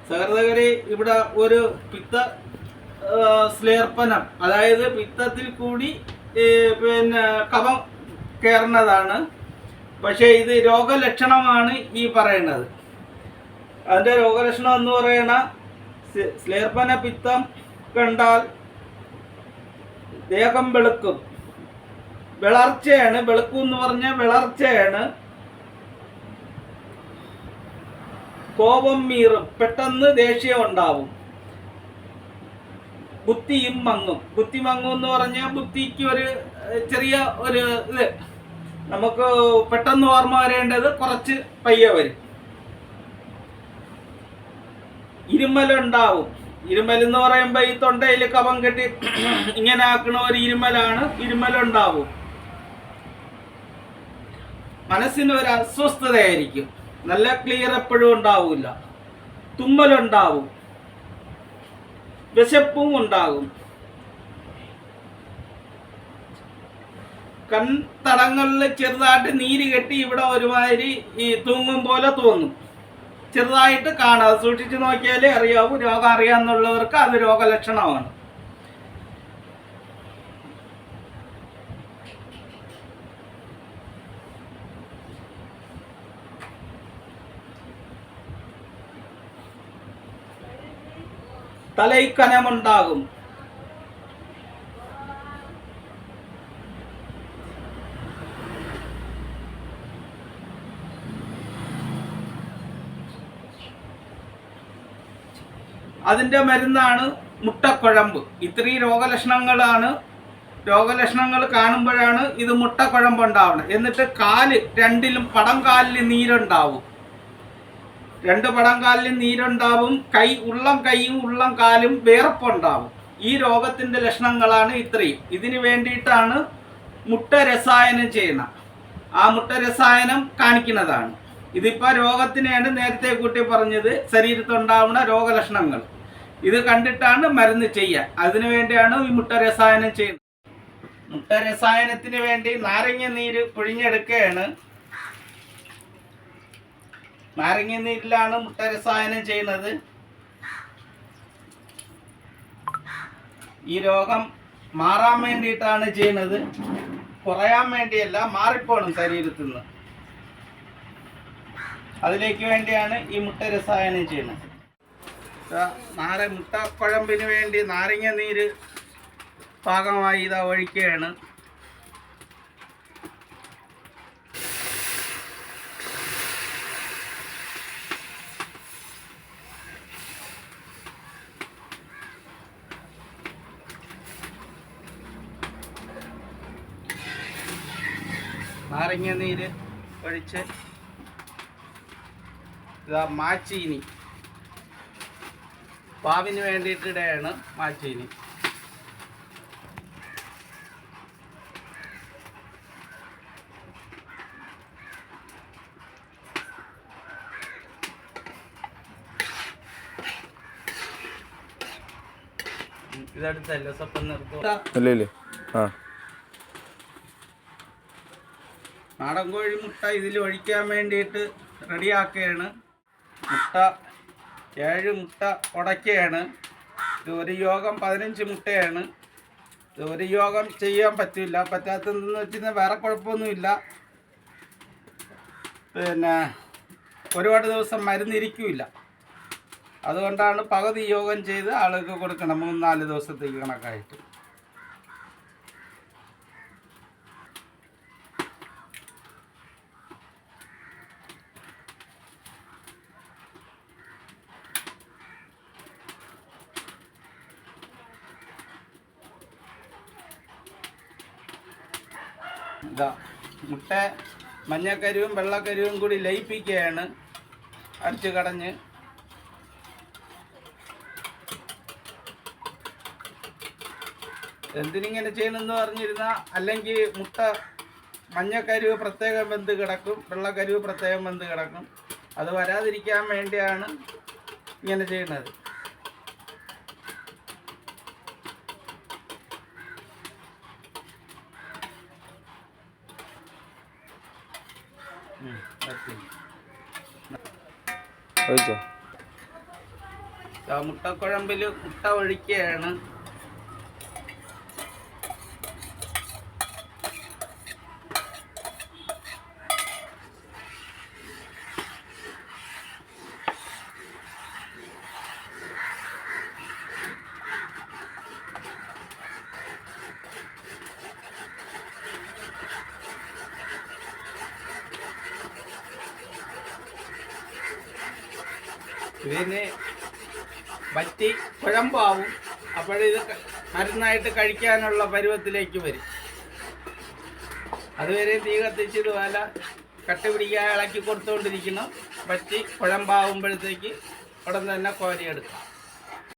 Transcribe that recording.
സഹൃദയരെ, ഇവിടെ ഒരു പിത്ത സ്ലേർപ്പനം, അതായത് പിത്തത്തിൽ കൂടി പിന്നെ കഫം കയറുന്നതാണ്. പക്ഷേ ഇത് രോഗലക്ഷണമാണ് ഈ പറയുന്നത്. അതിൻ്റെ രോഗലക്ഷണം എന്ന് പറയുന്ന സ്ലേർപ്പന പിത്തം കണ്ടാൽ ദേഹം വെളുക്കും, വിളർച്ചയാണ്. വെളുക്കും എന്ന് പറഞ്ഞാൽ വിളർച്ചയാണ്. കോപം മീറും, പെട്ടെന്ന് ദേഷ്യം ഉണ്ടാവും. ബുദ്ധിയും മങ്ങും. ബുദ്ധി മങ്ങും എന്ന് പറഞ്ഞാൽ ബുദ്ധിക്ക് ഒരു ചെറിയ ഒരു ഇത്, നമുക്ക് പെട്ടെന്ന് ഓർമ്മ വരേണ്ടത് കുറച്ച് പയ്യെ വരും. ഇരുമലുണ്ടാവും. ഇരുമൽ എന്ന് പറയുമ്പോൾ ഈ തൊണ്ടയിൽ കഫം കെട്ടി ഇങ്ങനെ ആക്കണ ഒരു ഇരുമലാണ്. ഇരുമലുണ്ടാവും. മനസ്സിന് ഒരു അസ്വസ്ഥതയായിരിക്കും. നല്ല ക്ലിയർ എപ്പോഴും ഉണ്ടാവില്ല. തുമ്മലുണ്ടാവും. വിശപ്പും ഉണ്ടാകും. കൺതടങ്ങളിൽ ചെറുതായിട്ട് നീര് കെട്ടി ഇവിടെ ഒരുമാതിരി ഈ തൂങ്ങും പോലെ തോന്നും. ചെറുതായിട്ട് കാണാം. സൂക്ഷിച്ചു നോക്കിയാലേ അറിയാവൂ. രോഗം അറിയാമെന്നുള്ളവർക്ക് അത് രോഗലക്ഷണമാണ്. തലയ്ക്കനമുണ്ടാകും. അതിൻ്റെ മരുന്നാണ് മുട്ടക്കുഴമ്പ്. ഇത്രയും രോഗലക്ഷണങ്ങൾ കാണുമ്പോഴാണ് ഇത് മുട്ടക്കുഴമ്പ് ഉണ്ടാവുന്നത്. എന്നിട്ട് കാല് രണ്ടിലും പടംകാലിൽ നീരുണ്ടാവും. രണ്ട് പടംകാലിൽ നീരുണ്ടാവും. ഉള്ളം കൈയും ഉള്ളം കാലും വേർപ്പുണ്ടാവും. ഈ രോഗത്തിൻ്റെ ലക്ഷണങ്ങളാണ് ഇത്രയും. ഇതിന് വേണ്ടിയിട്ടാണ് മുട്ട രസായനം ചെയ്യുന്നത്. ആ മുട്ട രസായനം കാണിക്കുന്നതാണ്. ഇതിപ്പോൾ രോഗത്തിനെയാണ് നേരത്തെ കൂട്ടി പറഞ്ഞത്, ശരീരത്തുണ്ടാവുന്ന രോഗലക്ഷണങ്ങൾ. ഇത് കണ്ടിട്ടാണ് മരുന്ന് ചെയ്യാൻ. അതിനു വേണ്ടിയാണ് ഈ മുട്ട രസായനം ചെയ്യുന്നത്. മുട്ട രസായനത്തിന് വേണ്ടി നാരങ്ങ നീര് പിഴിഞ്ഞെടുക്കുകയാണ്. നാരങ്ങ നീരിലാണ് മുട്ട രസായനം ചെയ്യുന്നത്. ഈ രോഗം മാറാൻ വേണ്ടിയിട്ടാണ് ചെയ്യുന്നത്, കുറയാൻ വേണ്ടിയല്ല. മാറിപ്പോണം ശരീരത്തിൽ നിന്ന്. അതിലേക്ക് വേണ്ടിയാണ് ഈ മുട്ട രസായനം ചെയ്യുന്നത്. മുട്ടക്കുഴമ്പിന് വേണ്ടി നാരങ്ങ നീര് പാകമായി ഇതാ ഒഴിക്കുകയാണ്. നാരങ്ങ നീര് ഒഴിച്ച് ഇതാ മാച്ചീനി, പാവിന് വേണ്ടിയിട്ടിടെയാണ് മാച്ചീനി. ഇതെടുത്തല്ലേ സ്വപ്പം നിർത്തും. നാടൻ കോഴി മുട്ട ഇതിൽ ഒഴിക്കാൻ വേണ്ടിയിട്ട് റെഡിയാക്കുകയാണ്. മുട്ട 7 മുട്ട ഉടയ്ക്കുകയാണ്. ഇത് ഒരു യോഗം 15 മുട്ടയാണ്. ഇത് ഒരു യോഗം ചെയ്യാൻ പറ്റില്ല. പറ്റാത്തതെന്ന് വെച്ചാൽ വേറെ കുഴപ്പമൊന്നുമില്ല. പിന്നെ ഒരുപാട് ദിവസം മരുന്നിരിക്കില്ല. അതുകൊണ്ടാണ് പകുതി യോഗം ചെയ്ത് ആളുകൾക്ക് കൊടുക്കണം, 3-4 ദിവസത്തേക്ക് കണക്കായിട്ട്. ഇതാ മുട്ട മഞ്ഞക്കരുവും വെള്ളക്കരുവും കൂടി ലയിപ്പിക്കുകയാണ്, അടിച്ച് കടഞ്ഞ്. എന്തിനിങ്ങനെ ചെയ്യണമെന്ന് പറഞ്ഞിരുന്നാൽ, അല്ലെങ്കിൽ മുട്ട മഞ്ഞക്കരുവ് പ്രത്യേകം വെന്ത് കിടക്കും, വെള്ളക്കരുവ് പ്രത്യേകം വെന്ത് കിടക്കും. അത് വരാതിരിക്കാൻ വേണ്ടിയാണ് ഇങ്ങനെ ചെയ്യുന്നത്. കഴിച്ചോ? മുട്ടക്കുഴമ്പിൽ മുട്ട ഒഴിക്കുകയാണ്. ഇതിന് വറ്റി കുഴമ്പാവും. അപ്പോഴിത് മരുന്നായിട്ട് കഴിക്കാനുള്ള പരുവത്തിലേക്ക് വരും. അതുവരെ തീ കത്തിച്ച് ഇതുപോലെ കട്ടി പിടിക്കാൻ ഇളക്കി കൊടുത്തുകൊണ്ടിരിക്കണം. വറ്റി കുഴമ്പാവുമ്പോഴത്തേക്ക് ഉടൻ തന്നെ കോരിയെടുക്കാം.